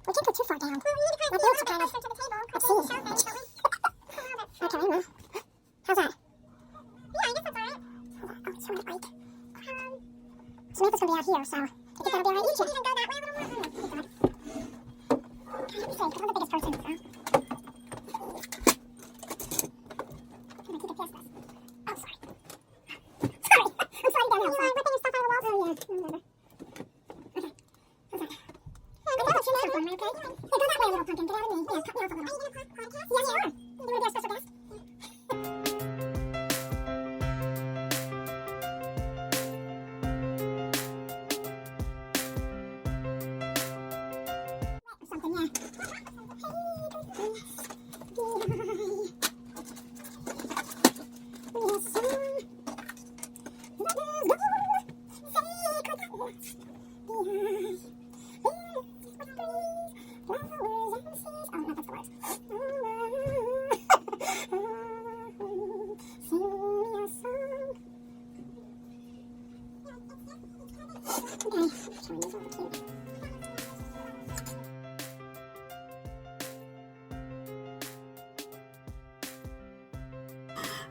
We can't go too far down. My boobs are kind of obscene. Okay, well. How's that? Yeah, I guess that's alright. Oh, it's sort of right. Samantha's gonna be out here, so I think that'll be alright. You can go that way a little more. Oh, God. Let me see, because I'm the biggest person, so. I'm gonna keep it past this. Oh, sorry. Sorry. I'm sliding downhill. You are ripping your stuff out of the walls? Oh, yeah. Whatever. Okay. How's that? Yeah, go that way, okay? Yeah, go that way a little, pumpkin. Get out of me. Yeah, cut me off a little. Are you gonna podcast? Yeah, you are. You wanna be our special guest? Something, yeah.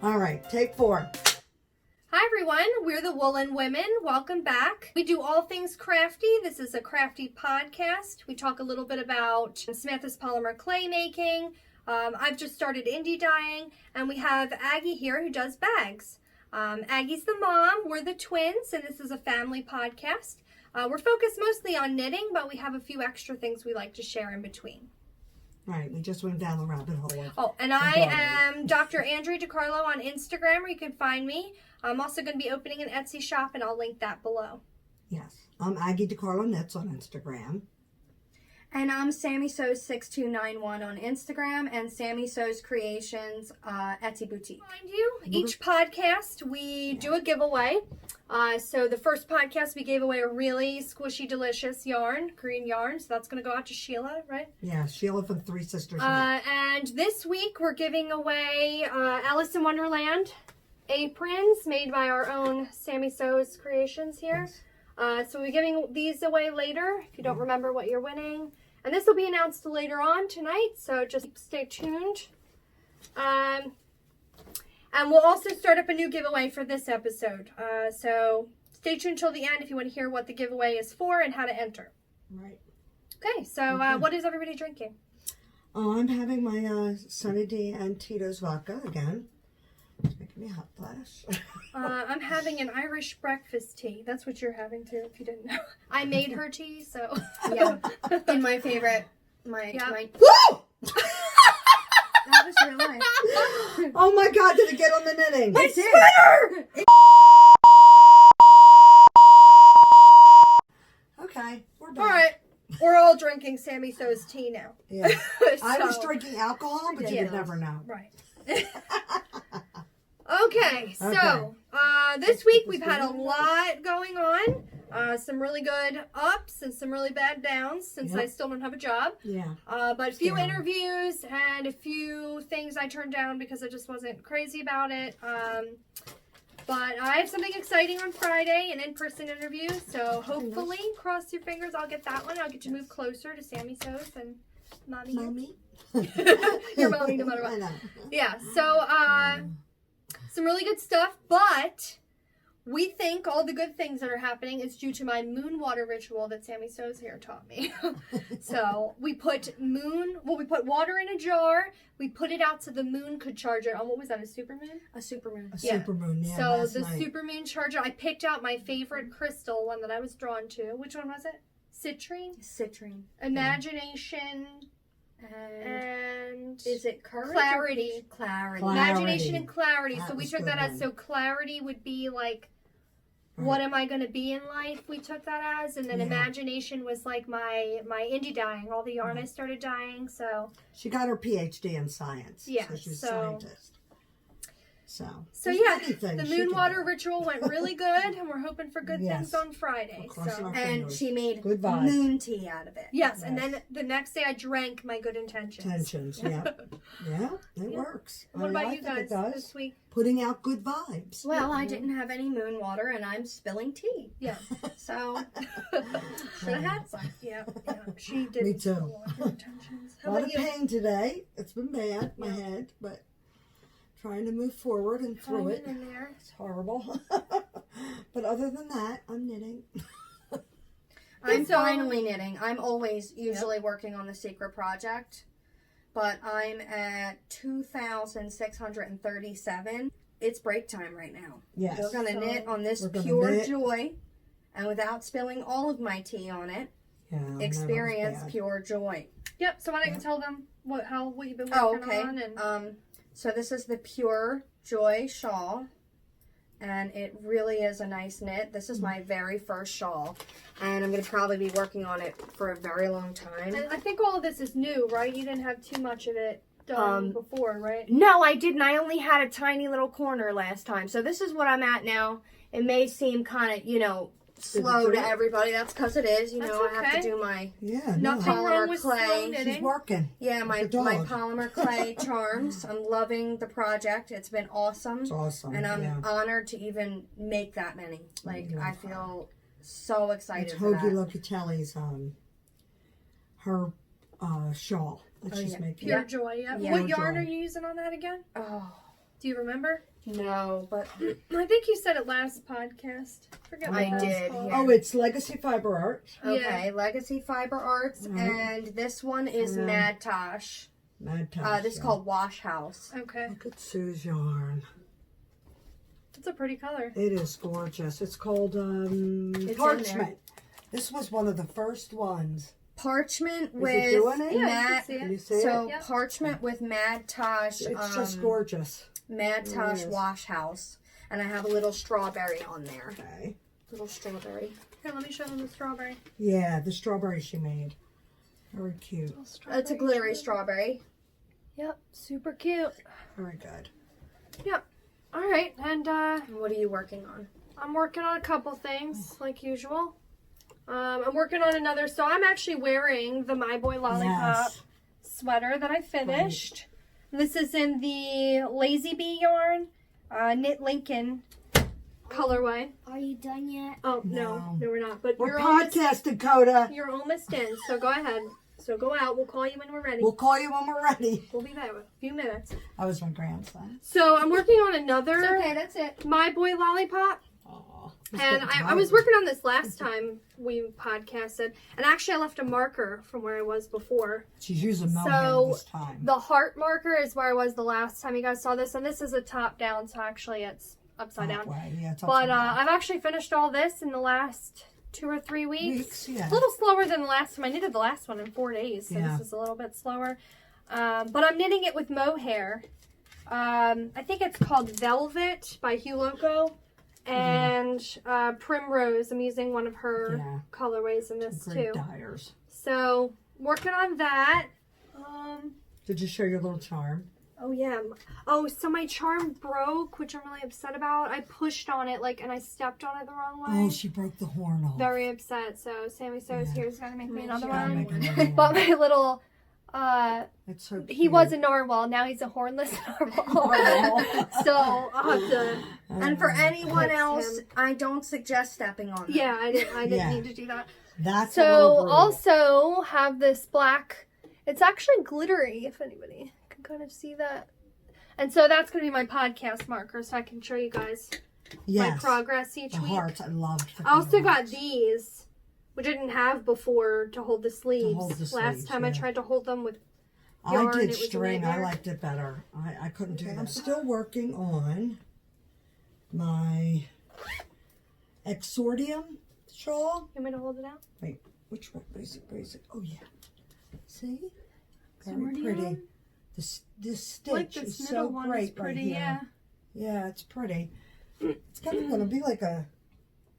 All right, take 4. Hi everyone, we're the Woolen Women. Welcome back. We do all things crafty. This is a crafty podcast. We talk a little bit about Samantha's polymer clay making. I've just started indie dyeing, and we have Aggie here who does bags. Aggie's the mom, we're the twins, and this is a family podcast. We're focused mostly on knitting, but we have a few extra things we like to share in between. Right, we just went down the rabbit hole. Oh, and I am Dr. Andrea DiCarlo on Instagram, where you can find me. I'm also going to be opening an Etsy shop, and I'll link that below. Yes, I'm Aggie DiCarlo Knits on Instagram. And I'm Samisews6291 on Instagram and Samisews Creations Etsy boutique. Mind you, each podcast we do a giveaway. So the first podcast we gave away a really squishy, delicious yarn, green yarn. So that's going to go out to Sheila, right? Yeah, Sheila from Three Sisters. And this week we're giving away Alice in Wonderland aprons made by our own Samisews Creations here. Yes. So we're giving these away later if you don't remember what you're winning. And this will be announced later on tonight, so just stay tuned. And we'll also start up a new giveaway for this episode. So stay tuned till the end if you want to hear what the giveaway is for and how to enter. Right. Okay, so what is everybody drinking? I'm having my Sunny D and Tito's vodka again. It's making me a hot flash. I'm having an Irish breakfast tea. That's what you're having too, if you didn't know. I made her tea, so. Yeah, and my favorite, my Woo! that was real nice. Oh my God, did it get on the knitting? My It did. sweater! Okay, we're back. All right, we're all drinking Samisews tea now. Yeah. I was So- drinking alcohol, but you Yeah. would never know. Right. Okay, so this week we've had a lot going on. Some really good ups and some really bad downs since I still don't have a job. Yeah. But a few Yeah. interviews and a few things I turned down because I just wasn't crazy about it. But I have something exciting on Friday, an in-person interview. So hopefully, cross your fingers, I'll get that one. I'll get to move closer to Samisews and Mommy. Mommy? Your mommy, no matter I what. know. Yeah, so some really good stuff, but we think all the good things that are happening is due to my moon water ritual that Samisews here taught me. So we put water in a jar, we put it out so the moon could charge it on, what was that, a supermoon? A supermoon. A Yeah. supermoon, yeah. So last the night. supermoon charger, I picked out my favorite crystal, one that I was drawn to. Which one was it? Citrine? Citrine. Imagination And and is it courage? clarity. Clarity. Imagination and clarity. That So we was took good that as, one. so clarity would be like, Right. what am I going to be in life? We took that as, and then Yeah. imagination was like my indie dyeing, all the yarn I started dyeing. So She got her PhD in science. Yeah, So she's a so- scientist. So So there's yeah, many things the she moon can water do. ritual went really good, and we're hoping for good Yes. things on Friday. We're crossing So our And fingers. she made Good vibes. moon tea out of it. yes, and Yes. then the next day I drank my good intentions. Tensions, yeah. Yeah, it Yeah. works. What I about you think it guys does. this week? Putting out good vibes. Well, I didn't have any moon water, and I'm spilling tea. Yeah, So should have had some. yeah, she did. Me too. Good intentions. A How lot about of you? pain today. It's been bad, my Yeah. head, but trying to move forward and through it. Hanging in there. It's horrible. But other than that, I'm knitting. I'm So- finally knitting. I'm always usually working on the secret project, but I'm at 2,637. It's break time right now. Yes. We're gonna So- knit on this We're gonna pure knit. joy, and without spilling all of my tea on it, Yeah, I know, that was experience bad. pure joy. Yep. So why don't you Yeah. tell them what you've been Oh, working okay. on? And So this is the Pure Joy shawl, and it really is a nice knit. This is my very first shawl, and I'm going to probably be working on it for a very long time. I think all of this is new, right? You didn't have too much of it done before, right? No, I didn't. I only had a tiny little corner last time. So this is what I'm at now. It may seem kind of, slow to everybody. That's because it is. That's I have okay. to do my Yeah, Nothing no. wrong with Clay. slow She's knitting. working. my The dog. polymer clay charms. I'm loving the project. It's been awesome. It's awesome. And I'm yeah. honored to even make that many. Like, I feel so excited It's for Hoagie that. Locatelli's her shawl that she's yeah. making. Pure joy. Yeah. Yeah. What Pure yarn joy. are you using on that again? Oh, Do you remember? no, but I think you said it last podcast. Forget what I it was did, called. yeah. Oh, it's Legacy Fiber Art. okay. Legacy Fiber Arts, Right. and this one is Yeah. Mad Tosh. Mad Tosh. This is called Wash House. Okay. Look at Sue's yarn. It's a pretty color. It is gorgeous. It's called in there. Parchment. This was one of the first ones. Parchment Is it with doing it? Yeah, you Mad. can see Can it. you see So it? Yeah. Parchment with Mad Tosh. It's just gorgeous. Mad Tosh is. Wash House, and I have a little strawberry on there. Okay. Little strawberry. Here, let me show them the strawberry. Yeah, the strawberry she made. Very cute. It's a glittery strawberry. Yep, super cute. Very good. Yep. All right, and What are you working on? I'm working on a couple things like usual. I'm working on another. So I'm actually wearing the My Boy Lollipop Yes. sweater that I finished. This is in the Lazy Bee yarn, Knit Lincoln colorway. Are you done yet? Oh no, we're not. But We're you're almost, podcasting, Coda. you're almost in. So go ahead. So go out. We'll call you when we're ready. We'll call you when we're ready. We'll be there in a few minutes. That was my grandson. So I'm working on another that's it. My Boy Lollipop. Aw. And I was working on this last time we podcasted. And actually I left a marker from where I was before. She's using So, Mohair this time. The heart marker is where I was the last time you guys saw this. And this is a top down, so actually it's upside That down. way. Yeah, it's But upside down. I've actually finished all this in the last 2 or 3 weeks. Yeah. A little slower than the last time. I knitted the last one in 4 days, so Yeah. this is a little bit slower. But I'm knitting it with mohair. I think it's called Velvet by Hugh Loco. And Primrose. I'm using one of her Yeah. colorways in this Great too. dyers. So working on that. Did you show your little charm? Oh yeah. Oh, so my charm broke, which I'm really upset about. I pushed on it and I stepped on it the wrong way. Oh, she broke the horn off. Very upset. So Samisews Yeah. here is gonna make me another Gotta one. make another one. But my little It's so cute. he was a narwhal, now he's a hornless narwhal. So I'll have to And for anyone Fix else, him. I don't suggest stepping on them. yeah, I didn't Yeah. need to do that. That's a little So brutal. also have this black, it's actually glittery if anybody can kind of see that. And so that's going to be my podcast marker so I can show you guys my Yes. progress each The week. hearts. I loved the I also got hearts. these, which I didn't have before to hold the sleeves. hold the Last sleeves, time I yeah. tried to hold them with I yarn, did it was a string. I nightmare. liked it better. I couldn't do that. I'm still working on my Exordium shawl. You want me to hold it out? Wait, which one? Basic. Oh, yeah. See? Very pretty. This stitch Like this is middle so one great is pretty, right yeah. here. Yeah, it's pretty. It's kind of going to be like a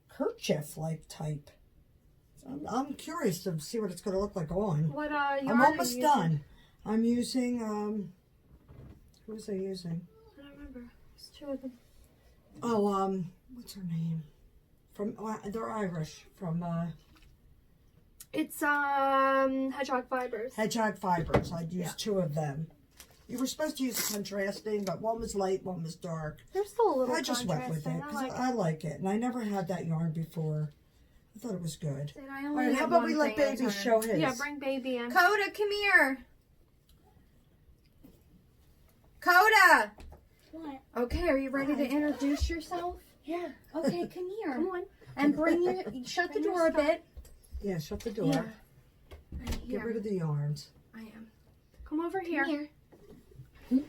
kerchief-like type. So I'm curious to see what it's going to look like on. What yarn I'm are almost you done. I'm using, who was I using? I don't remember. There's two of them. Oh, what's her name? They're Irish. From, It's hedgehog fibers. Hedgehog Fibers. I'd use 2 of them. You were supposed to use contrasting, but one was light, one was dark. They're still a little I just went with it because I like it, and I never had that yarn before. I thought it was good. I All right, how about we let Baby show his? Yeah, bring Baby in. Coda, come here. Coda. What? Okay, are you ready to introduce yourself? Yeah. Okay, come here. Come on. And bring your, shut the door a bit. Yeah, shut the door. Yeah. Get rid of the yarns. I am. Come over here. Come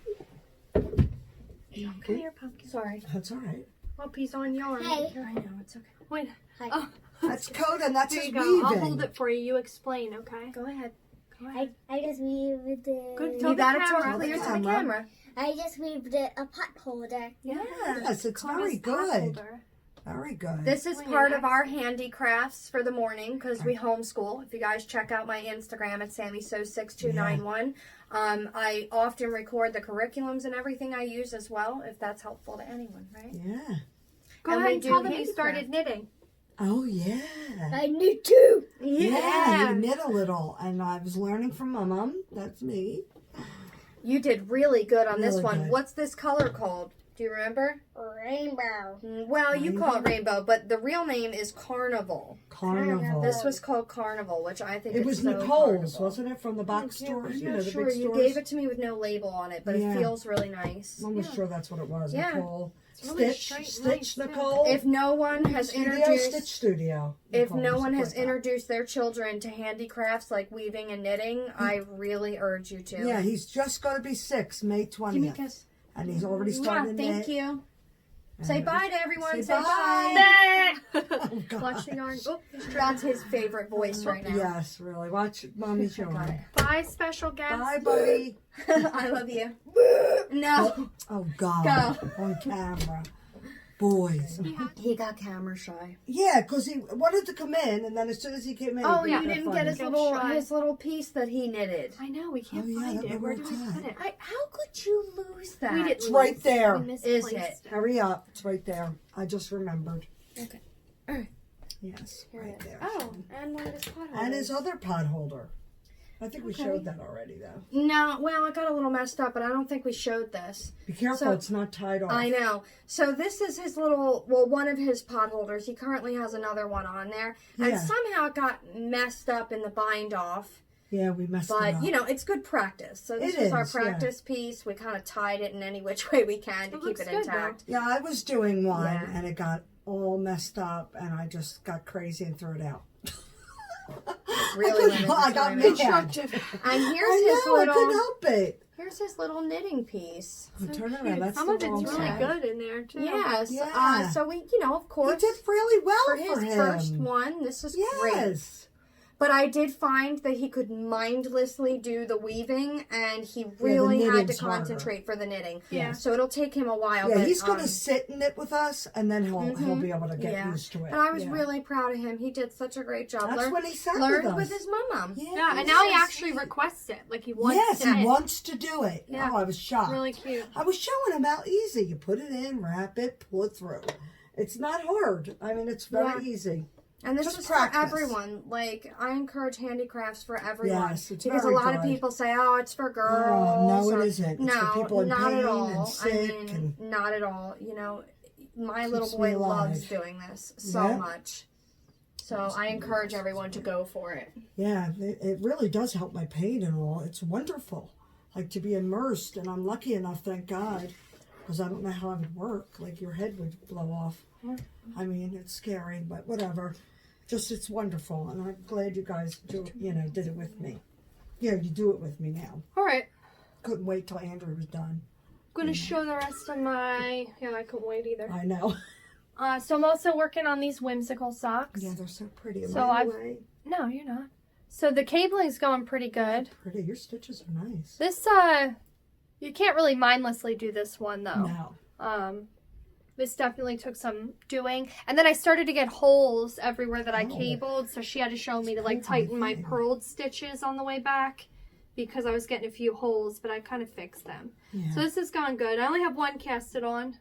here. Come here, Pumpkin. Sorry. That's all right. Oh, piece on yarn. Hey. I know, it's okay. Wait. Hi. Oh, That's Coda, and that's here his you go. weaving. I'll hold it for you. You explain, okay? Go ahead. Go ahead. I just weaved it. Good. You gotta camera. talk clear to the Camera. camera. I just weaved it a pot holder. Yeah. Yes, it's Coda's very pot good. holder. Very good. This is Wait, part of our handicrafts for the morning because we homeschool. If you guys check out my Instagram at Samisews6291, I often record the curriculums and everything I use as well, if that's helpful to anyone, right? Yeah. Go And ahead we and do tell them you handicraft. started knitting. Oh, yeah. I need to. Yeah, you knit a little, and I was learning from my mom. That's me. You did really good on this Really one. good. What's this color called? Do you remember? Rainbow. Well, you call it rainbow, but the real name is Carnival. Carnival. This was called Carnival, which I think It is was so Nicole's, Carnival. wasn't it? From the box I'm stores, not the sure. big You stores. gave it to me with no label on it, but Yeah. it feels really nice. I'm almost sure that's what it was. Yeah. Nicole. really Stitch, straight, nice, too. Nicole. If no one has Stitch introduced, Studio. if Nicole, no one has support that. introduced their children to handicrafts like weaving and knitting, I really urge you to. Yeah, he's just going to be 6, May Give me a 20th. kiss. And he's already Mwah, started to thank knit. you. Say bye to everyone. Say bye. bye. Oh, God. Watch the yarn. Oh, That's his favorite voice right now. Yes, really. Watch Mommy show Got him. bye, special guest. Bye, buddy. I love you. No. Oh, God. Go. On camera. Boys. He got camera shy. Yeah, because he wanted to come in, and then as soon as he came in, Oh, he you got didn't funny. get his Get little shy. piece that he knitted. I know, we can't Oh, yeah, find that it. Where do we little put it? How could you lose that? We didn't It's right lose. there. We Is misplaced it? Hurry up. It's right there. I just remembered. Okay. All right. Yes, right there. Oh, and one of his pot And his holders. other pot holder. I think we showed that already, though. No, well, I got a little messed up, but I don't think we showed this. Be careful, So- it's not tied off. I know. So this is his little, one of his pot holders. He currently has another one on there. And Yeah. somehow it got messed up in the bind off. Yeah, we messed it But, up. you know, it's good practice. So this It was our is, yeah. practice piece. We kind of tied it in any which way we can to It keep looks it good, though. intact. Yeah, I was doing one, Yeah. and it got all messed up, and I just got crazy and threw it out. Really I got limit the mad. time. And here's his I couldn't little, help it. here's his little knitting piece. Oh, turn it around. That's Some the of it's wrong really side. good in there, too. Yes. Yeah. So we, you know, of He course, did really well for for his him. first one, this is great. Yes. But I did find that he could mindlessly do the weaving, and he really had to knitting's harder. concentrate for the knitting. Yeah. So it'll take him a while. Yeah, but, he's going to sit and knit with us, and then he'll be able to get yeah. used to it. And I was Yeah. really proud of him. He did such a great job. That's when he sat learned with us. with his mom. Yeah, and now he actually requests it. Like, he wants Yes, to he knit. wants to do it. Yeah. Oh, I was shocked. Really cute. I was showing him how easy. You put it in, wrap it, pull it through. It's not hard. I mean, it's very easy. And this Just is practice. for everyone. Like, I encourage handicrafts for everyone. Yes, it's because a very lot of good. people say, oh, it's for Oh, girls. no, or- it isn't. It's No, for people in not pain at all. and sick. I mean, and not at all. You know, my little Keeps boy me alive. loves doing this so Yeah. much. So I encourage everyone to go for it. yeah, it really does help my pain and all. It's wonderful. Like to be immersed, and I'm lucky enough, thank God, because I don't know how it would work. Like your head would blow off. I mean, it's scary, but whatever. Just it's wonderful, and I'm glad you guys did it with me. Yeah, you do it with me now. All right. Couldn't wait till Andrea was done. I'm going to show the rest of my... Yeah, I couldn't wait either. I know. So I'm also working on these whimsical socks. Yeah, they're so pretty. Am So I I've- in the way? No, you're not. So the cabling's going pretty good. Pretty. Your stitches are nice. This, you can't really mindlessly do this one, though. No. This definitely took some doing. And then I started to get holes everywhere that I Oh. cabled, so she had to show me to, like, That's tighten my crazy. purled stitches on the way back. because I was getting a few holes, but I kind of fixed them. Yeah. So this has gone good. I only have one casted on,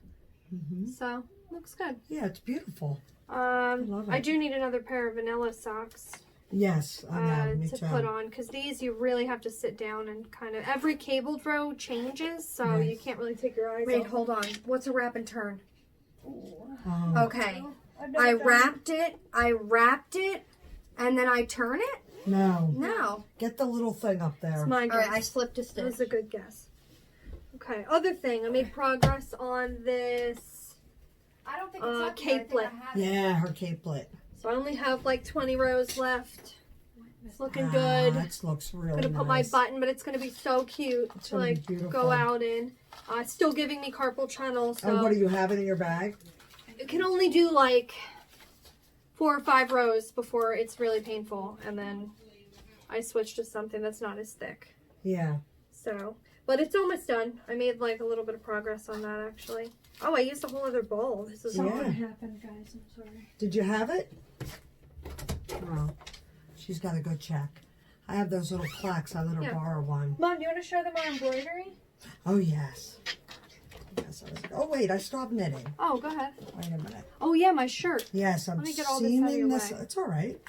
Mm-hmm. so looks good. Yeah, it's beautiful. love I it. do need another pair of vanilla socks Yes, I know. Me to too. put on, because these you really have to sit down and kind of, every cabled row changes, so Right. you can't really take your eyes Wait, off. hold on. What's a wrap and turn? Oh, Okay. I wrapped it, and then I turn it? no. No. Get the little thing up there. It's my All right, I guess. slipped a That stitch. was a good guess. Okay, other thing, I made progress on this I don't think it's up here. I think I capelet. Yeah, her capelet. So I only have like 20 rows left. It's looking Ah, good. that looks really I'm gonna put nice. my button, but it's gonna be so cute It's to gonna be like beautiful. go out in. It's still giving me carpal tunnel, so And what do you have it in your bag? it can only do like 4 or 5 rows before it's really painful, and then I switch to something that's not as thick. Yeah. So, but it's almost done. I made like a little bit of progress on that actually. Oh, I used a whole other bowl. This is Yeah. all what happened, guys. I'm sorry. Did you have it? Oh, she's got to go check. I have those little plaques. I let her Yeah. borrow one. Mom, do you want to show them our embroidery? Oh, yes. Yes. Oh, wait. I still have knitting. Oh, go ahead. Wait a minute. Oh yeah, my shirt. Yes, I'm Let me get all this out of seaming your this. way. It's all right.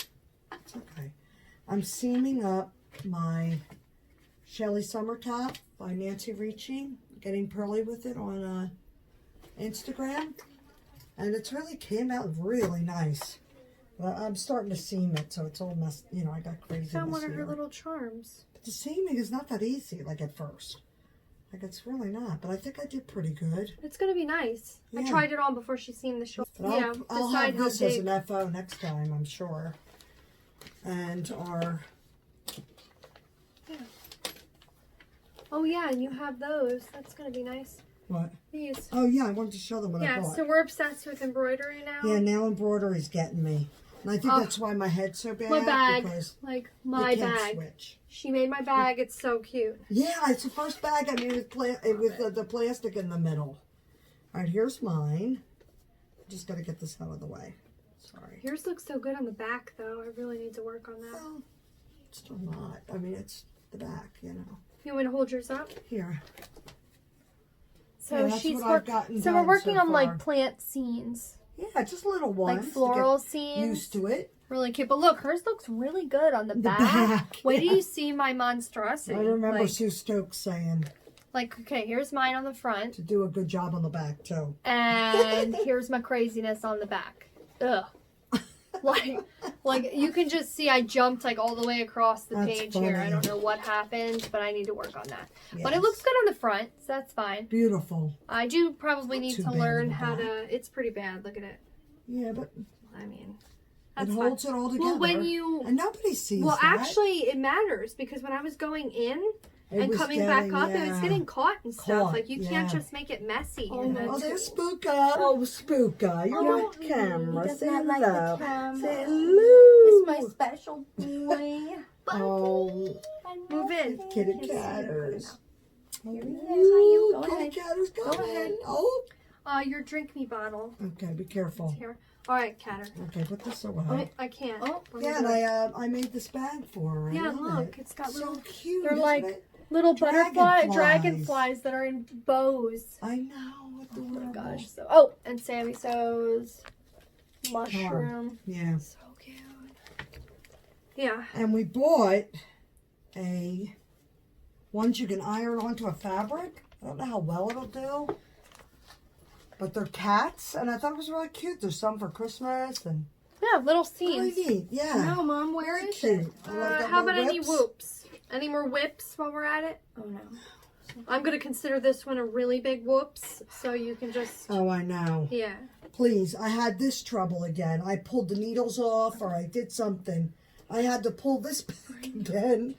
It's okay. I'm seaming up my Shelly Summer top by Nancy Ricci. Getting pearly with it on Instagram. And it's really came out really nice. But I'm starting to seam it, so it's all messed. You know, I got crazy. Found one of her little charms. But the seaming is not that easy, like at first. Like it's really not. But I think I did pretty good. It's gonna be nice. I Yeah. tried it on before she seen the shoulder. But Yeah, I'll decide have how this as big. an FO next time, I'm sure. And our Oh yeah, and you have those. That's gonna be nice. what? These. Oh yeah, I wanted to show them what I Yeah, bought. so we're obsessed with embroidery now. Yeah, now embroidery's getting me. And I think Oh. that's why my head's so bad. My bag, Because like you my can't bag. switch. She made my bag. It's so cute. Yeah, it's the first bag I made with the plastic in the middle. All right, here's mine. Just got to get this out of the way. Sorry. Yours looks so good on the back, though. I really need to work on that. Well, it's still not. I mean, it's the back, you know. You want me to hold yours up? Here. So Yeah, that's she's what I've gotten so we're done working so on like far. plant scenes, Yeah, just little ones. like to floral get scenes. used to it. Really cute. But look, hers looks really good on the back. back, Wait yeah. till you see my monstrosity. I remember Like, Sue Stokes saying okay, here's mine on the front, to do a good job on the back, too. and here's my craziness on the back. Ugh. like you can just see I jumped like all the way across the That's page here. I funny. don't know what happened, but I need to work on that. But it Yes. looks good on the front, so that's fine. Beautiful. I do probably need too to bad learn on the how back. to. It's pretty bad. Look at it. Yeah, but I mean, it that's holds fine. it all together. Well, when you And nobody sees well, that. actually, it matters because when I was going in It and was coming back getting- up, it was yeah. getting caught and stuff. Caught, Like you can't yeah. just make it messy. Oh, and no. then- Oh, there's Spooka. Oh, Spooka. You're Oh, on camera. He does Say not like hello. the camera. Say hello. It's my special boy. Oh, Move in. kitty catters. Here he is. Ooh, Go kitty ahead. catters, go Go ahead. ahead. Oh. Your drink me bottle Okay, be careful. here. All right, Catter. Okay, put this away. Oh, I can't. Oh, Let me Yeah, do and it. I made this bag for her. I Yeah, love look, it. it's got so little. cute. They're isn't like it? little Dragonflies. dragonflies that are in bows. I know. Adorable. Oh my gosh. So, oh, and Samisews mushroom. Yeah. So cute. Yeah. And we bought ones you can iron onto a fabric. I don't know how well it'll do. But they're cats, and I thought it was really cute. There's some for Christmas and Yeah, little really scenes. neat. Yeah. No, Mom, where Very is cute. it? I like that How little about any whips. whoops? Any more whips while we're at it? Oh, no. I'm going to consider this one a really big whoops, so you can just, Oh, I know. yeah. Please, I had this trouble again. I pulled the needles off or I did something. I had to pull this back again.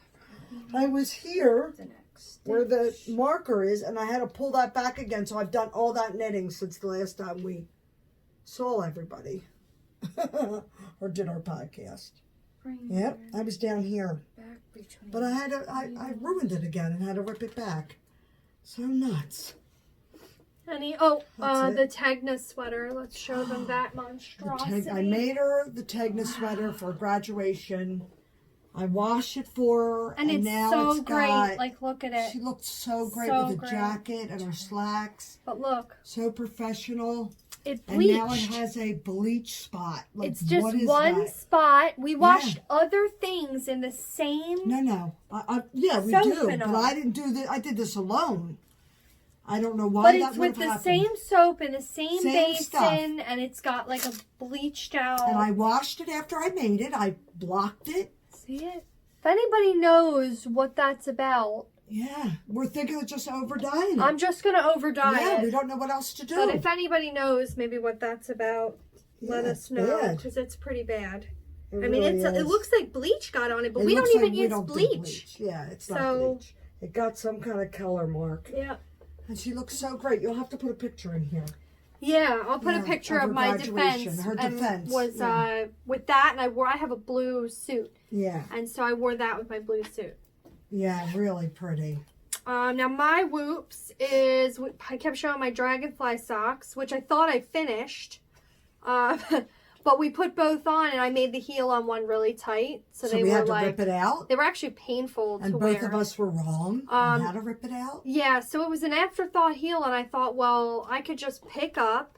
I was here The next. where the marker is and I had to pull that back again. So I've done all that knitting since the last time we saw everybody or did our podcast. Bring Yep, your I was down here. back between. But I had to, I ruined it again and had to rip it back. So nuts. Any, That's the it. Tegna sweater. Let's show them that monstrosity. I made her the Tegna sweater for graduation. I wash it for her, And it's now so it's great. got, Like, look at it. she looked so great So with a great. jacket and her slacks. But look, So professional. it And bleached. now it has a bleach spot. Like, It's just what is one that? spot. We washed other things in the same. No. Yeah, we Soap do. and But all. I didn't do that. I did this alone. I don't know why But that it's would with have the happened. same soap and the same Same basin, stuff. and it's got like a bleached out. And I washed it after I made it. I blocked it. See it? If anybody knows what that's about, Yeah. We're thinking of just over dyeing it. I'm just gonna over dye Yeah, we it. don't know what else to do. But if anybody knows maybe what that's about, let Yeah, us it's know, bad. because it's pretty bad. It I mean, really it is. looks like bleach got on it, but It we don't looks even like we use don't do bleach. Yeah, it's So- not bleach. It got some kind of color mark. Yeah. And she looks so great. You'll have to put a picture in here. Yeah, I'll put Yeah, a picture of of her my graduation, defense. her and defense, was yeah. with that, and I have a blue suit, Yeah. and so I wore that with my blue suit. Yeah, really pretty. Now my whoops is, I kept showing my dragonfly socks, which I thought I finished, but we put both on, and I made the heel on one really tight, so they we were had to like, rip it out? they were actually painful And to both wear. of us were wrong on how to rip it out? Yeah, so it was an afterthought heel, and I thought, well, I could just pick up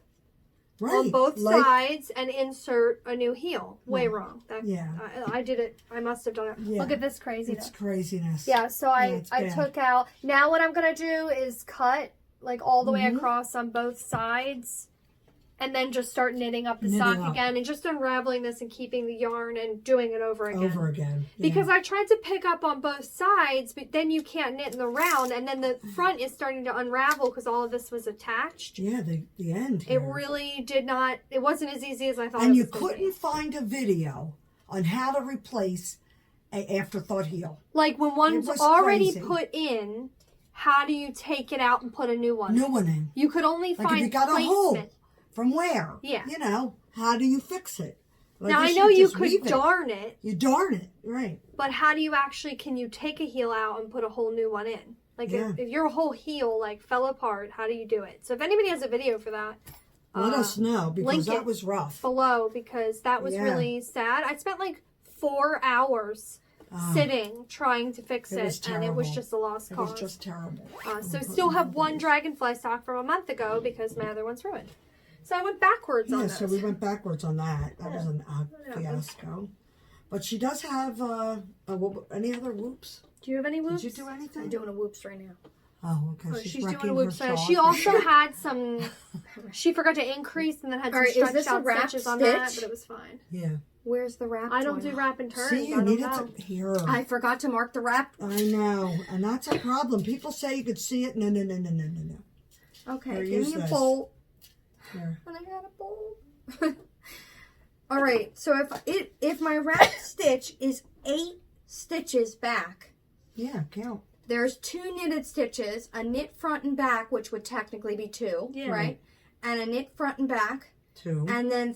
Right. on both like, sides and insert a new heel. Way Yeah. wrong. Yeah. I did it. I must have done it. Yeah. Look at this craziness. It's craziness. Yeah, so Yeah, I it's bad. took out. Now what I'm going to do is cut like all the way Mhm. across on both sides, and then just start knitting up the Knitting sock up. again, and just unraveling this and keeping the yarn and doing it over again. Over again. Yeah. Because I tried to pick up on both sides, but then you can't knit in the round, and then the front is starting to unravel because all of this was attached. Yeah, the end It here. really did not, it wasn't as easy as I thought And it you was gonna be. couldn't find a video on how to replace a afterthought heel. Like when one's was already crazy. put in, how do you take it out and put a new one? No one in. You could only Like find if you got placement. a hole, from where? Yeah. You know, how do you fix it? Like, Now I you know should you just could weave it. darn it, You darn it, right. but how do you actually, can you take a heel out and put a whole new one in? Like Yeah. if your whole heel like fell apart, how do you do it? So if anybody has a video for that, Let us know, because link that it was rough. below, because that was Yeah. really sad. I spent like 4 hours sitting trying to fix It was it, and it was terrible. just a lost It cause. was just terrible. So still have one dragonfly sock from a month ago because my other one's ruined. So I went backwards on Yeah, this. so we went backwards on that. That was a Yeah. fiasco. But she does have any other whoops? Do you have any whoops? Did you do anything? I'm doing a whoops right now. Oh, okay. Oh, she's she's wrecking doing a her whoops. shawl. She also had some. She forgot to increase and then had some All right, is stretched this a out wrap stitches on that, stitch? but it was fine. Yeah. Where's the wrap? I don't one? do wrap and turns. See, you I don't needed know. to hear. I forgot to mark the wrap. I know, and that's a problem. People say you could see it. No. Okay, Here, give use me a this. bowl. Here. And I got a bowl. All right, so if my wrap stitch is 8 stitches back, Yeah, count. there's 2 knitted stitches, a knit front and back, which would technically be 2, Yeah. right? And a knit front and back, 2. and then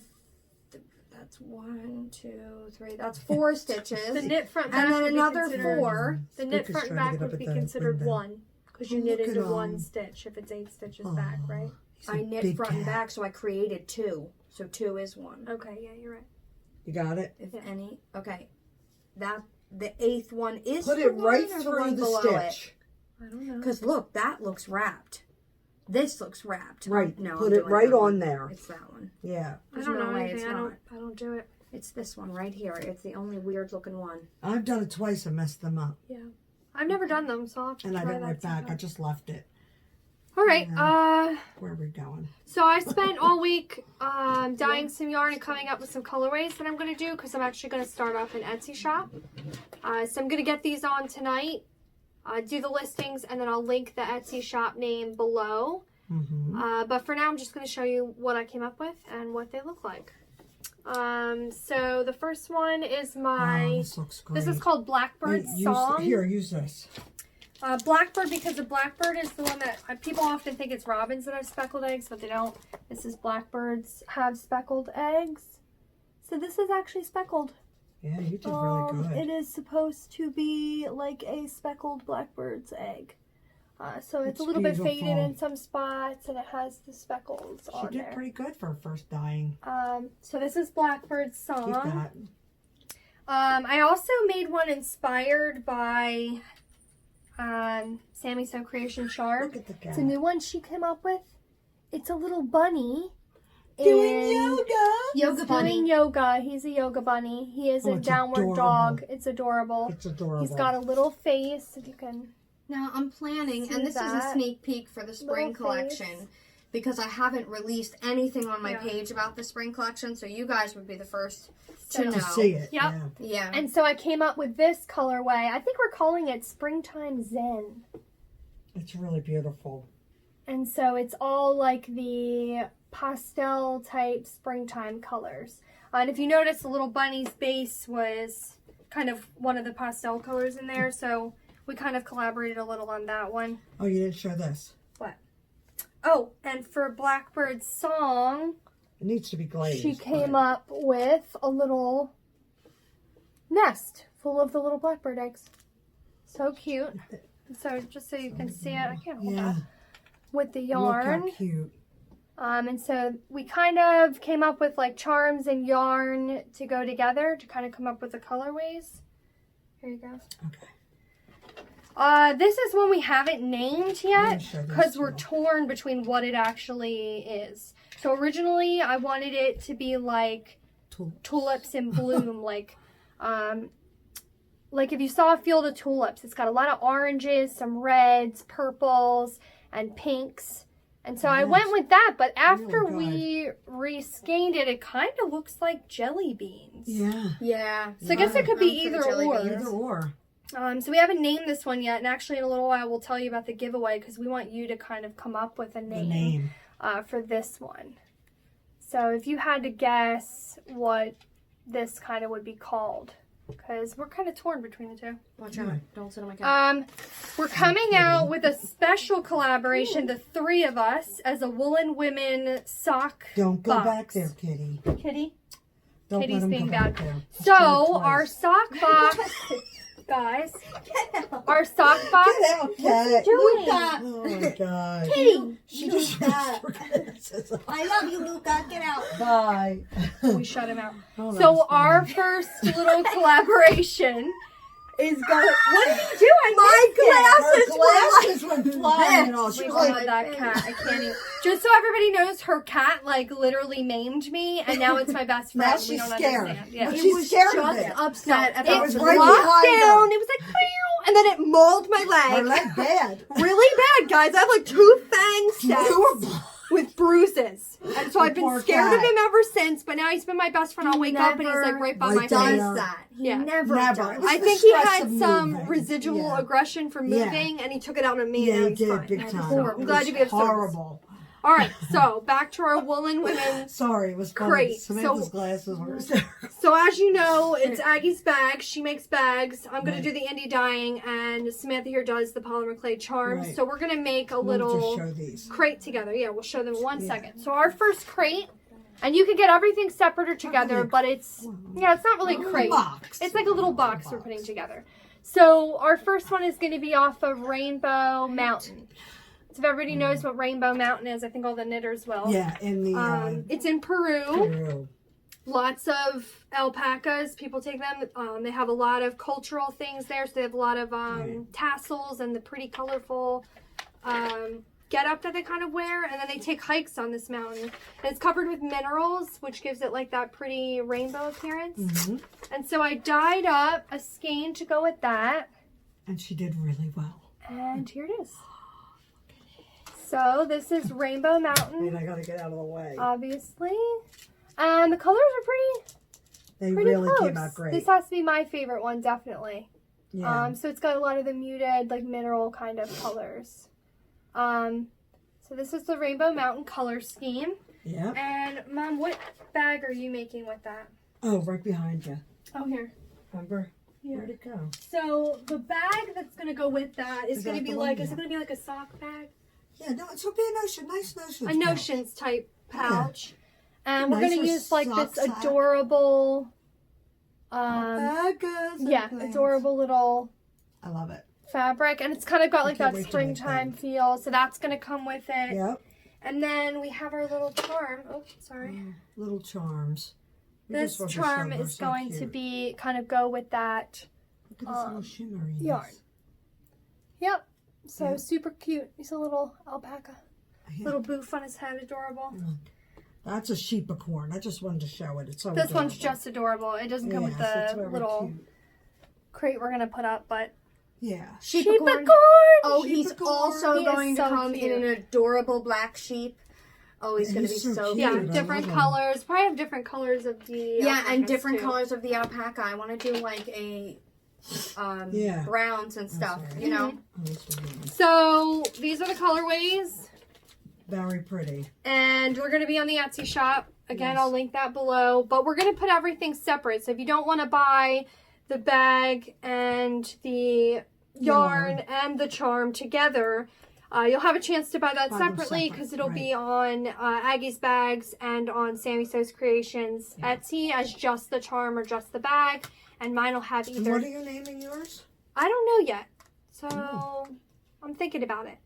that's 1, 2, 3. That's 4 stitches. The knit front And back then would be another considered- 4. The knit Lucas front trying to back get up would at be the considered window. 1 because you Oh, knit look at into 1 him. stitch if it's 8 stitches back, right? He's a I knit big front and cat. back, so I created 2. So 2 is 1. Okay, yeah, you're right. You got it? If any. Okay. That the 8th one is Put the it one right or through one the below stitch. I don't know. Because look, that looks wrapped. This looks wrapped. Right. No, Put I'm it doing right that on one. there. It's that one. Yeah. I There's don't no know way anything. it's I not. don't do it. It's this one right here. It's the only weird looking one. I've done it twice and messed them up. Yeah. I've never done them, so I'll have to And I try didn't that write back. I sometime. just left it. All right. Where are we going? So I spent all week dyeing some yarn and coming up with some colorways that I'm going to do because I'm actually going to start off an Etsy shop. So I'm going to get these on tonight, do the listings, and then I'll link the Etsy shop name below. Mm-hmm. But for now, I'm just going to show you what I came up with and what they look like. So the first one is my... this looks great. This is called Blackbird Song. Use this. Blackbird, because the blackbird is the one that people often think it's robins that have speckled eggs, but they don't. This is blackbirds have speckled eggs. So this is actually speckled. Yeah, you did really good. It is supposed to be like a speckled blackbird's egg. So it's a little bit faded beautiful. in some spots, and it has the speckles She on did there. pretty good for her first dyeing. So this is Blackbird Keep Song. that. I also made one inspired by Samisews Creation Charm. Look at the cat. It's a new one she came up with. It's a little bunny. Doing yoga. Yoga bunny. Doing yoga. He's a yoga bunny. He is a it's downward adorable. dog. It's adorable. It's adorable. He's got a little face. If you can. Now I'm planning, See and this is a that? sneak peek for the spring Little collection, face. because I haven't released anything on my Yeah. page about the spring collection, so you guys would be the first to know. To see it. Yep. Yeah. Yeah. And so I came up with this colorway. I think we're calling it Springtime Zen. It's really beautiful. And so it's all like the pastel type springtime colors. And if you notice, the little bunny's base was kind of one of the pastel colors in there. So we kind of collaborated a little on that one. Oh, you didn't show this. What? Oh, and for Blackbird's song, It needs to be glazed. she came up with a little nest full of the little blackbird eggs. So cute. So just so you can see it, I can't hold Yeah. that. With the Look yarn. how cute. And so we kind of came up with like charms and yarn to go together to kind of come up with the colorways. Here you go. Okay. This is one we haven't named yet show this because we're too. torn between what it actually is. So originally I wanted it to be like tulips in bloom, like if you saw a field of tulips, it's got a lot of oranges, some reds, purples, and pinks. And so I Yes. went with that, but after Oh, God. we re-skeined it, it kind of looks like jelly beans. Yeah. Yeah. So I guess it could be I'm for either the jelly or. beans. Either or. So we haven't named this one yet, and actually in a little while we'll tell you about the giveaway because we want you to kind of come up with a The name, name. for this one. So if you had to guess what this kind of would be called, because we're kind of torn between the two. Watch out. Don't sit on my couch. We're coming out with a special collaboration, the three of us, as a Woolen Women sock Don't go box. back there, Kitty. Kitty? Don't Kitty's let him being go back bad. there. So our sock box, guys, our sock box. Get out, Cat. Doing? Oh my God. Kitty! She just I love you, Luca. Get out. Bye. We shut him out. Oh, that So was our funny. first little collaboration is going. What did you do? Her glasses went flying and all. She We was love like, that cat. I can't even. Just so everybody knows, her cat like literally maimed me, and now it's my best friend. now we she's don't scared. understand. Yeah. She's scared of just it. upset No, about was it right walked behind her. down. It was like, "Meow," and then it mauled my Her leg. leg bad. Really bad, guys. I have like 2 fang steps You were with bruises, and so I've been Poor scared of cat. him ever since. But now he's been my best friend. I'll wake up and he's like right by Right my there. face. does that. He Yeah. never, Never. does. It was I the think he stress had of some moving. residual Yeah. aggression from Yeah. moving, and he took it out on me. Yeah, and he now he's did fine. big That's time. horrible. I'm It glad was to be of service. horrible. All right, so back to our Woolen Women. Sorry, it was funny. Great. Samantha's So- glasses were hysterical. So as you know, it's Aggie's bag. She makes bags. I'm going Right. to do the indie dyeing, and Samantha here does the polymer clay charms. Right. So we're going to make a Let me little just show these. crate together. Yeah, we'll show them in one Yeah. second. So our first crate, and you can get everything separate or together, really- but it's not really a crate. Box. It's like a little box we're putting together. So our first one is going to be off of Rainbow Mountain. So if everybody knows what Rainbow Mountain is, I think all the knitters will. Yeah, in the It's in Peru. Peru. Lots of alpacas. People take them. They have a lot of cultural things there. So they have a lot of tassels and the pretty colorful get up that they kind of wear. And then they take hikes on this mountain. And it's covered with minerals, which gives it like that pretty rainbow appearance. Mhm. And so I dyed up a skein to go with that. And she did really well. And here it is. So this is Rainbow I Mountain, mean, I gotta get out of the way. obviously. And the colors are They pretty really close. came out great. This has to be my favorite one, definitely. Yeah. So it's got a lot of the muted, like mineral kind of colors. So this is the Rainbow Mountain color scheme. Yeah. And Mom, what bag are you making with that? Oh, right behind you. Oh, here. Remember? Yeah. Where'd it go? So the bag that's gonna go with that is Is gonna that be the like, one? is it gonna be like a sock bag? Yeah, no, it's gonna be a notion. Nice notion. A notions type pouch. And we're Nice gonna with use like this socks on. adorable, Alpacas and yeah, plants. adorable little I love it. fabric, and it's kind of got like can't that wait to make springtime that. feel, so that's gonna come with it. Yep. And then we have our little charm. Oh, sorry. Little charms. We This just want to charm show her, is so going to cute. be kind of go with that. Look at this little shimmery. yarn. Yep. So Yeah. super cute. He's a little alpaca. Yeah. Little boof on his head, adorable. That's a sheepicorn. I just wanted to show it. It's so This adorable. one's just adorable. It doesn't come with Yes, it's the very little cute. crate we're gonna put up, but Yeah. Sheepicorn. Oh, he's Sheepicorn. also He is going to so come cute. in an adorable black sheep. Oh, he's going to be He's so so cute. yeah, I different love 'em. colors. Probably have different colors of the Yeah, and alpacas, different too. colors of the alpaca. I want to do like a Yeah. browns and stuff, right. you know. Mm-hmm. Oh, that's really nice. So these are the colorways, Very pretty. and we're gonna be on the Etsy shop. Again, Yes. I'll link that below. But we're gonna put everything separate. So if you don't want to buy the bag and the yarn and the charm together, you'll have a chance to buy that Buy them separately separate, because it'll right. be on Aggie's Bags and on Samisews Creations Etsy as just the charm or just the bag, and mine will have And either. what are you naming yours? I don't know yet, so Oh. I'm thinking about it.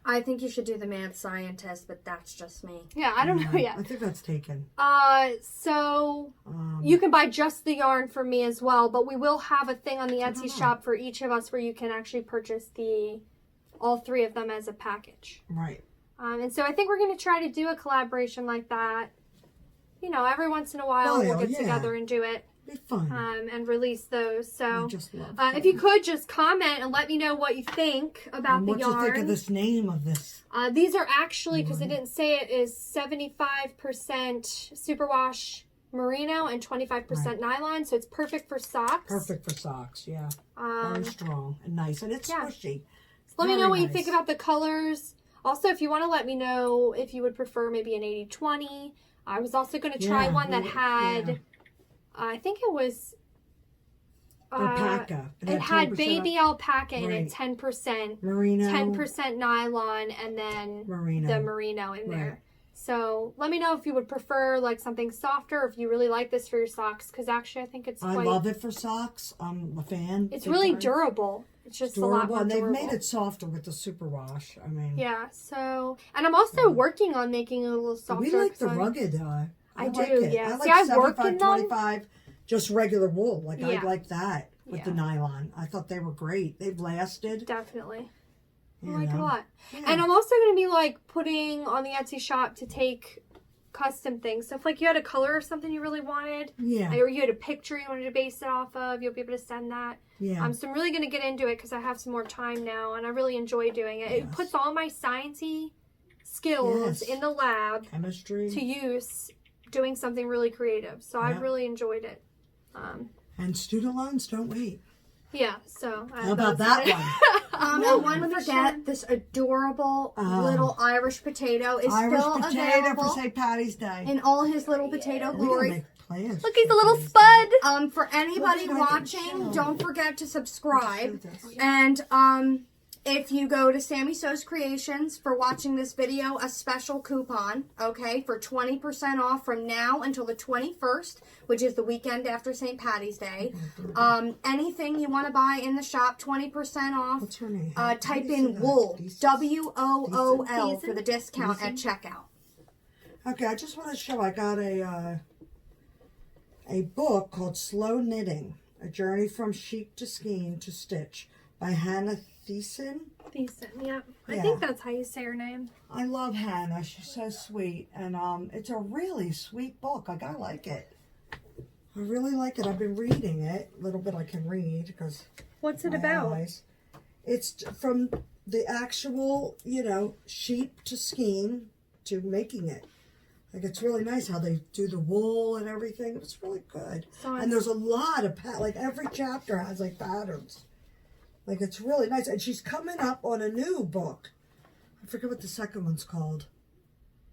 I think you should do the mad scientist, but that's just me. Yeah, I don't know I yet. think that's taken. So Um, you can buy just the yarn for me as well, but we will have a thing on the Etsy know. shop for each of us where you can actually purchase all three of them as a package. right. And so I think we're going to try to do a collaboration like that. You know, every once in a while Oh, we'll get yeah. together and do it Be fun. and release those. I So just love if you could just comment and let me know what you think about and the what yarn. you think of this name of this? These are actually, because I didn't say it, is 75% superwash merino and 25% nylon, so it's perfect for socks. Perfect for socks, yeah. Um, Very strong and nice. And it's yeah. squishy. let me Very know what you nice. think about the colors. Also, if you want to let me know if you would prefer maybe an 80-20. I was also going to try Yeah, one that yeah. had, I think it was... Alpaca. It had 10% baby alpaca in it, Right. 10%. merino. 10% nylon, and then merino. the merino in there. Right. So let me know if you would prefer like something softer, or if you really like this for your socks, because actually I think it's I quite. love it for socks. I'm a fan. It's big really time. durable. It's just a lot Durable, more and they've durable. made it softer with the superwash. I mean, Yeah. So, and I'm also working on making it a little softer. we like 'cause the I'm- rugged. I like do, it. yeah. I like See, I've worked 75, in them. 25, just regular wool. Like I Yeah. like that with the Yeah. nylon. I thought they were great. They've lasted. Definitely. I you like it a know. lot. Yeah. And I'm also going to be like putting on the Etsy shop to take custom things. So if like you had a color or something you really wanted, Yeah, or you had a picture you wanted to base it off of, you'll be able to send that. yeah. So I'm really going to get into it because I have some more time now, and I really enjoy doing it. It Yes. puts all my sciencey skills Yes. in the lab Chemistry to use doing something really creative. So I've Yeah. really enjoyed it. and student loans don't wait. Yeah, so How about that one? I want let to me forget this adorable Oh. little Irish potato is Irish still potato available for St. Patty's Day. in all his little potato We gotta glory. make plans. Look, he's a for little Patty's spud. For anybody Look at that watching, show. don't forget to subscribe. Show this. And if you go to Samisews Creations for watching this video, a special coupon, okay, for 20% off from now until the 21st, which is the weekend after St. Patty's Day. Anything you want to buy in the shop, 20% off. What's her name? Type How do you in say that? wool, Decent? WOOL, for the discount at Decent? checkout. Okay, I just want to show. I got a book called Slow Knitting: A Journey from Sheep to Skein to Stitch by Hannah Thiessen. Decent, yeah. I Yeah. think that's how you say her name. I love Hannah. She's so sweet, and it's a really sweet book. Like I like it. I really like it. I've been reading it. A little bit I can read because What's it my about? eyes. It's from the actual, sheep to skein to making it. Like it's really nice how they do the wool and everything. It's really good. So And there's a lot of like every chapter has like patterns. Like it's really nice. And she's coming up on a new book. I forget what the second one's called.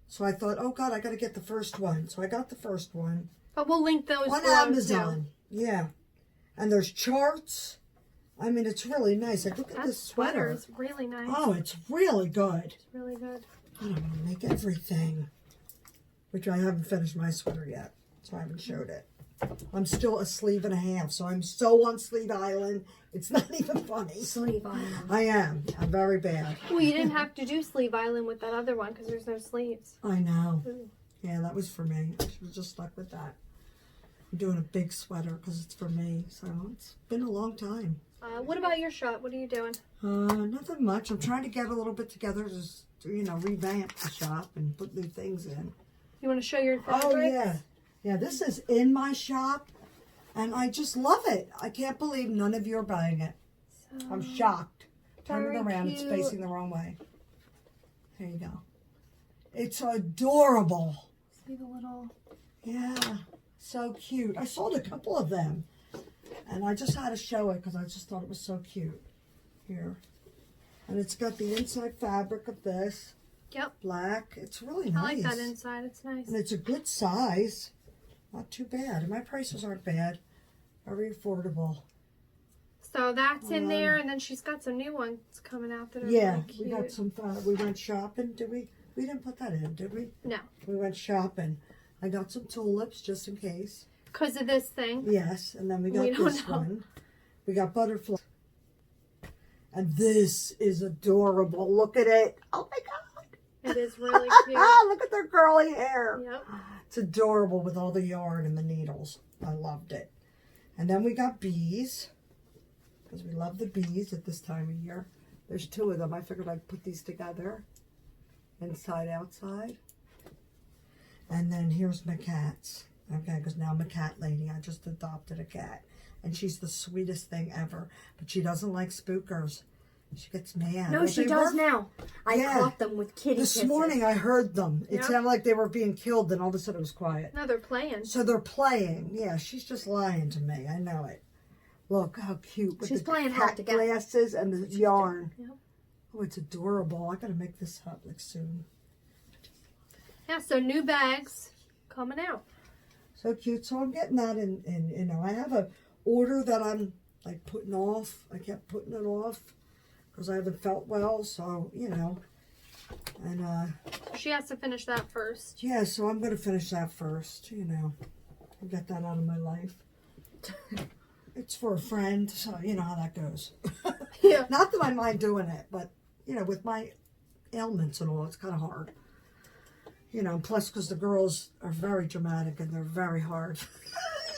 So I thought, oh God, I got to get the first one. So I got the first one But we'll link those on below, Amazon. Yeah. And there's charts. I mean, it's really nice. Like look too. at That this sweater sweater. is really nice. Oh, it's really good. It's really good. I don't want to make everything. Which I haven't finished my sweater yet. So I haven't showed it. I'm still a sleeve and a half. So I'm so on Sleeve Island. It's not even funny. Sleeve Island. I am. I'm very bad. Well, you didn't have to do Sleeve Island with that other one because there's no sleeves. I know. Ooh. Yeah, that was for me. I should have just stuck with that. I'm doing a big sweater because it's for me. So it's been a long time. What about your shop? What are you doing? Nothing much. I'm trying to get a little bit together to, revamp the shop and put new things in. You want to show your fabrics? Oh, yeah. Yeah, this is in my shop, and I just love it. I can't believe none of you are buying it. So, I'm shocked. Turn very it around. It's cute. facing the wrong way. There you go. It's adorable. See the little... Yeah, so cute. I sold a couple of them, and I just had to show it because I just thought it was so cute. Here. And it's got the inside fabric of this. Yep. Black. It's really nice. I like that inside. It's nice. And it's a good size. Not too bad. And my prices aren't bad. Very affordable. So that's in there, and then she's got some new ones coming out that are Yeah, really cute. we got some, we went shopping. Did we? We didn't put that in, did we? No. We went shopping. I got some tulips just in case. Because of this thing. Yes, and then we got We don't this know. one. We got butterfly. And this is adorable. Look at it. Oh my God. It is really cute. Look at their curly hair. Yep. It's adorable with all the yarn and the needles. I loved it. And then we got bees. Because we love the bees at this time of year. There's two of them. I figured I'd put these together. Inside, outside. And then here's my cats. Okay, because now I'm a cat lady. I just adopted a cat. And she's the sweetest thing ever. But she doesn't like spookers. She gets mad. No, Well, she they does were- now. I Yeah. caught them with kitty This kisses. morning I heard them. It Yep. sounded like they were being killed, then all of a sudden it was quiet. No, they're playing. So they're playing. Yeah, she's just lying to me. I know it. Look how cute. With She's the playing hard cat to get. glasses and the yarn. Yep. Oh, it's adorable. I gotta make this up like soon. Yeah, so new bags coming out. So cute. So I'm getting that in, I have a order that I'm like putting off. I kept putting it off because I haven't felt well. So, and She has to finish that first. yeah, so I'm gonna finish that first, and get that out of my life. It's for a friend, so you know how that goes. Yeah. Not that I mind doing it, but with my ailments and all, it's kind of hard. Plus because the girls are very dramatic and they're very hard.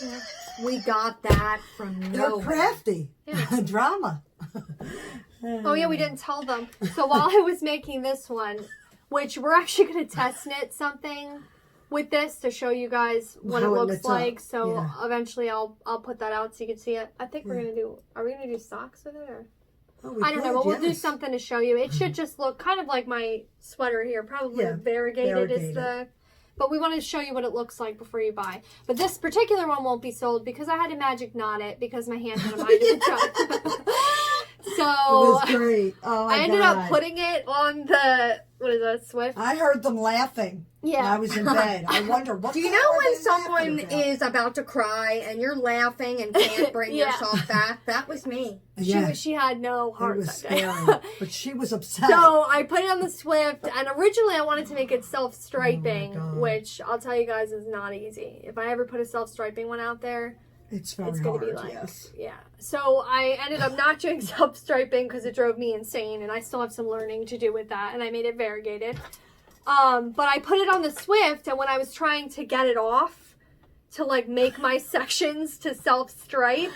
Yeah. We got that from They're nowhere. crafty. Yeah. Drama. Oh, yeah, we didn't tell them. So while I was making this one, which we're actually going to test knit something with this to show you guys what How it it looks knits like. up. So Yeah. eventually I'll put that out so you can see it. I think we're going to do, are we going to do socks with it? Or? Oh, we I don't know, could, but we'll do yes. something to show you. It should just look kind of like my sweater here. Probably Yeah, variegated is variegated. the... But we want to show you what it looks like before you buy. But this particular one won't be sold because I had to magic knot it because my hand had a mind of its own. So It was great. Oh, my I ended God. up putting it on the, what is that, Swift? I heard them laughing Yeah. when I was in bed. I wonder what Do you the know hell are when they laughing someone about? is about to cry and you're laughing and can't bring Yeah. yourself back? That was me. Yeah, She had no it heart was that day. scary. But she was upset. So I put it on the Swift, and originally I wanted to make it self-striping, Oh my God. which I'll tell you guys is not easy. If I ever put a self-striping one out there, It's very it's going hard, to be like, yes. yeah. So I ended up not doing self-striping because it drove me insane, and I still have some learning to do with that, and I made it variegated. But I put it on the Swift, and when I was trying to get it off to like make my sections to self-stripe,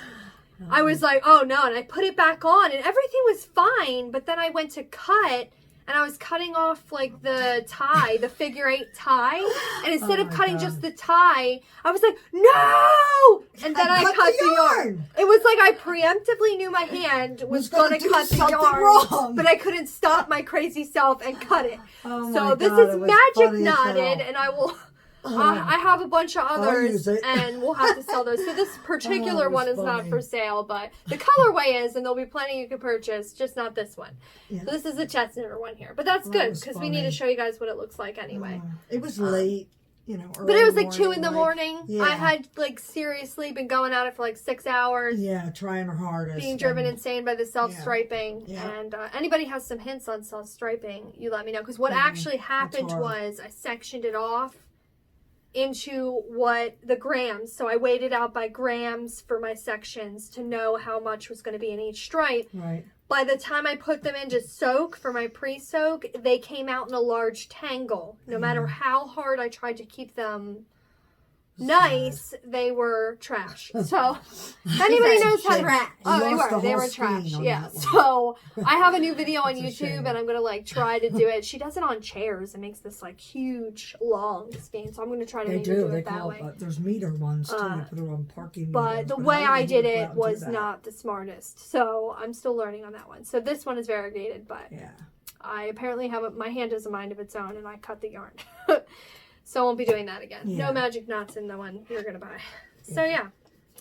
I was like, oh no, and I put it back on, and everything was fine, but then I went to cut, and I was cutting off like the tie, the figure 8 tie, and instead Oh of my cutting God. just the tie, I was like, no! And then I cut the yarn. It was like I preemptively knew my hand was gonna going to do cut the something yarn, wrong. but I couldn't stop my crazy self and cut it. Oh So my this God, is it was magic funny as hell. knotted, and I will... I have a bunch of others, use it. and we'll have to sell those. So this particular Oh, it was one is not funny. for sale, but the colorway is, and there'll be plenty you can purchase, just not this one. Yeah. So this is a chest knitter one here, but that's Oh, good it was because we need to funny. show you guys what it looks like anyway. It was late, early But it was like 2 in the like- morning. yeah. I had like seriously been going at it for like 6 hours. Yeah, trying her hardest. Being driven and- insane by the self-striping. Yeah. And anybody has some hints on self-striping, you let me know. Because what Yeah, actually happened hard. was I sectioned it off into what the grams. So I weighed it out by grams for my sections to know how much was going to be in each stripe. Right. By the time I put them in to soak for my pre-soak, they came out in a large tangle. No matter how hard I tried to keep them nice, they were trash. So if anybody knows how to trash. Oh, they were trash. Yeah. So I have a new video on YouTube and I'm gonna like try to do it. She does it on chairs and makes this like huge long skein. So I'm gonna try to maybe do it that way. There's meter ones too. You put it on parking But meters, the way I did it was that. not the smartest. So I'm still learning on that one. So this one is variegated, but Yeah. I apparently have my hand has a mind of its own and I cut the yarn. So I won't be doing that again. Yeah. No magic knots in the one you're going to buy. So yeah.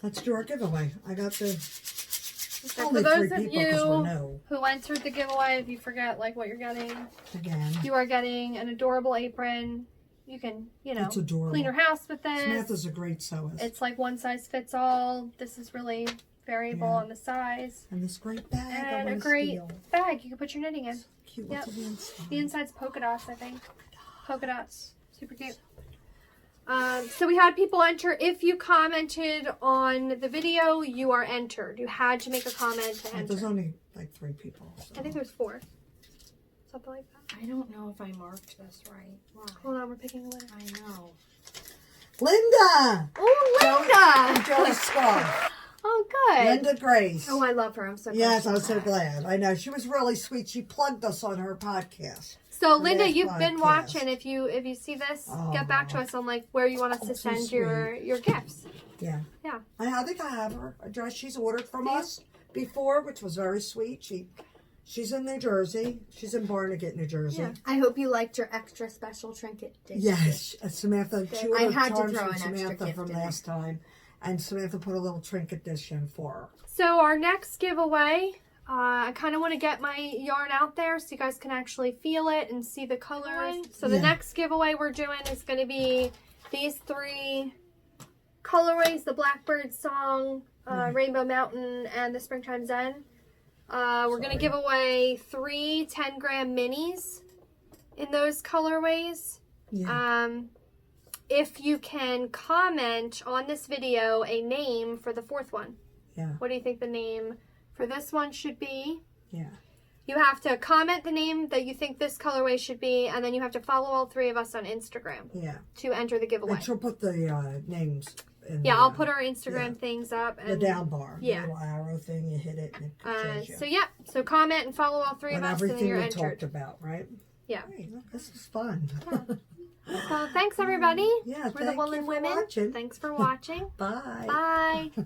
Let's do our giveaway. I got the So only for those 3 of people 'cause we're you new. who entered the giveaway, if you forget like what you're getting, Again. you are getting an adorable apron. You can, It's adorable. clean your house with this. Samantha's a great sewist. It's like one size fits all. This is really variable on the size. And this great bag. And I a wanna great steal. bag you can put your knitting in. Cute. Yep. What's on the inside? The inside's polka dots, I think. Polka dots. Super cute. So we had people enter. If you commented on the video, you are entered. You had to make a comment to enter. There's only like 3 people. So. I think there's 4. Something like that. I don't know if I marked this right. Why? Hold on, we're picking a winner. I know. Linda! Oh, Linda! Joey Scarf. Oh, good. Linda Grace. Oh, I love her. I'm so glad. Yes, she's I'm so back. glad. I know. She was really sweet. She plugged us on her podcast. So, The Linda, last you've been podcast. watching. If you see this, get back to us on like where you want us to so send your gifts. Yeah. Yeah. I think I have her address. She's ordered from us before, which was very sweet. She's in New Jersey. She's in Barnegat, New Jersey. Yeah. I hope you liked your extra special trinket. Yes, Samantha. She I ordered had to charms throw from an extra Samantha gift from in there. last time, and Samantha put a little trinket dish in for her. So our next giveaway, I kind of want to get my yarn out there so you guys can actually feel it and see the colors. So the next giveaway we're doing is going to be these 3 colorways: the Blackbird Song, Rainbow Mountain, and the Springtime Zen. We're going to give away 3 10-gram minis in those colorways. Yeah. If you can comment on this video a name for the 4th one. Yeah. What do you think the name for this one should be? Yeah. You have to comment the name that you think this colorway should be, and then you have to follow all 3 of us on Instagram Yeah. to enter the giveaway. And she'll put the names in Yeah, the, I'll put our Instagram things up. the And, down bar. Yeah. The little arrow thing, you hit it and it shows you. so yeah, so comment and follow all 3 of And us, and then everything you're we entered. talked about, right? Yeah. Hey, look, this is fun. So thanks everybody. Yeah, We're the thank Woolen you for Women. watching. Thanks for watching. Bye. Bye.